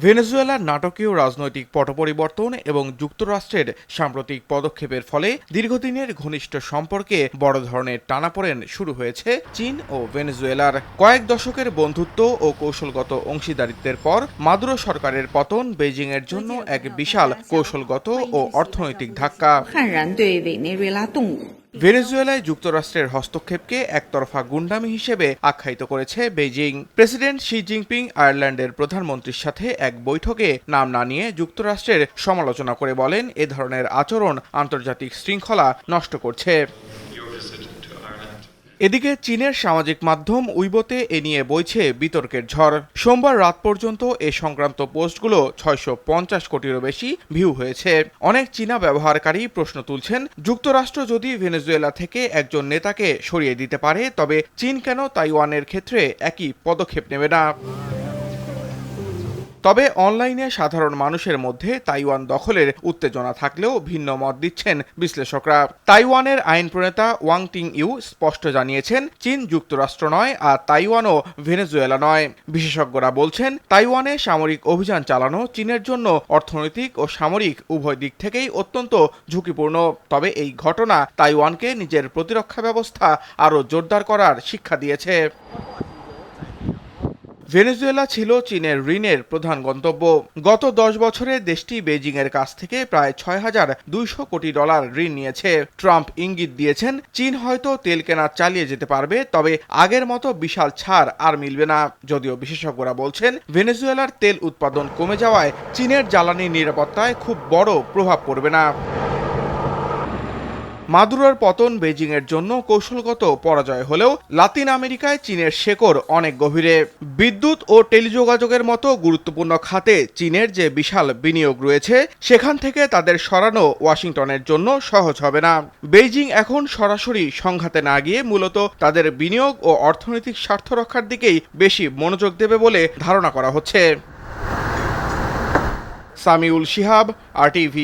ভেনেজুয়েলার নাটকীয় রাজনৈতিক পটপরিবর্তন এবং যুক্তরাষ্ট্রের সাম্প্রতিক পদক্ষেপের ফলে দীর্ঘদিনের ঘনিষ্ঠ সম্পর্কে বড় ধরনের টানাপোড়েন শুরু হয়েছে চীন ও ভেনেজুয়েলার। কয়েক দশকের বন্ধুত্ব ও কৌশলগত অংশীদারিত্বের পর মাদুরো সরকারের পতন বেইজিংয়ের জন্য এক বিশাল কৌশলগত ও অর্থনৈতিক ধাক্কা। ভেনেজুয়েলায় যুক্তরাষ্ট্রের হস্তক্ষেপকে একতরফা গুন্ডামি হিসেবে আখ্যায়িত করেছে বেইজিং। প্রেসিডেন্ট শি জিনপিং আয়ারল্যান্ডের প্রধানমন্ত্রীর সাথে এক বৈঠকে নাম না নিয়ে যুক্তরাষ্ট্রের সমালোচনা করে বলেন, এ ধরনের আচরণ আন্তর্জাতিক শৃঙ্খলা নষ্ট করছে। এদিকে চীনের সামাজিক মাধ্যম উইবোতে এ নিয়ে বইছে বিতর্কের ঝড়। সোমবার রাত পর্যন্ত এ সংক্রান্ত পোস্টগুলো 650 কোটিরও বেশি ভিউ হয়েছে। অনেক চীনা ব্যবহারকারী প্রশ্ন তুলছেন, যুক্তরাষ্ট্র যদি ভেনেজুয়েলা থেকে একজন নেতাকে সরিয়ে দিতে পারে, তবে চীন কেন তাইওয়ানের ক্ষেত্রে একই পদক্ষেপ নেবে না? তবে অনলাইনে সাধারণ মানুষের মধ্যে তাইওয়ান দখলের উত্তেজনা থাকলেও ভিন্ন মত দিচ্ছেন বিশ্লেষকরা। তাইওয়ানের আইন প্রণেতা ওয়াং টিং ইউ স্পষ্ট জানিয়েছেন, চীন যুক্তরাষ্ট্র নয়, আর তাইওয়ানও ভেনেজুয়েলা নয়। বিশেষজ্ঞরা বলছেন, তাইওয়ানে সামরিক অভিযান চালানো চীনের জন্য অর্থনৈতিক ও সামরিক উভয় দিক থেকেই অত্যন্ত ঝুঁকিপূর্ণ। তবে এই ঘটনা তাইওয়ানকে নিজের প্রতিরক্ষা ব্যবস্থা আরও জোরদার করার শিক্ষা দিয়েছে। ভেনেজুয়েলা ছিল চীনের ঋণের প্রধান গন্তব্য। গত 10 বছরে দেশটি বেইজিংয়ের কাছ থেকে প্রায় $6,200 কোটি ঋণ নিয়েছে। ট্রাম্প ইঙ্গিত দিয়েছেন, চীন হয়তো তেল কেনা চালিয়ে যেতে পারবে, তবে আগের মতো বিশাল ছাড় আর মিলবে না। যদিও বিশেষজ্ঞরা বলছেন, ভেনেজুয়েলার তেল উৎপাদন কমে যাওয়ায় চীনের জ্বালানি নিরাপত্তায় খুব বড় প্রভাব পড়বে না। মাদুরোর পতন বেইজিংয়ের জন্য কৌশলগত পরাজয় হলেও লাতিন আমেরিকায় চীনের শেকড় অনেক গভীরে। বিদ্যুৎ ও টেলিযোগাযোগের মতো গুরুত্বপূর্ণ খাতে চীনের যে বিশাল বিনিয়োগ রয়েছে, সেখান থেকে তাদের সরানো ওয়াশিংটনের জন্য সহজ হবে না। বেইজিং এখন সরাসরি সংঘাতে না গিয়ে মূলত তাদের বিনিয়োগ ও অর্থনৈতিক স্বার্থ রক্ষার দিকেই বেশি মনোযোগ দেবে বলে ধারণা করা হচ্ছে। সামিউল শিহাব, RTV।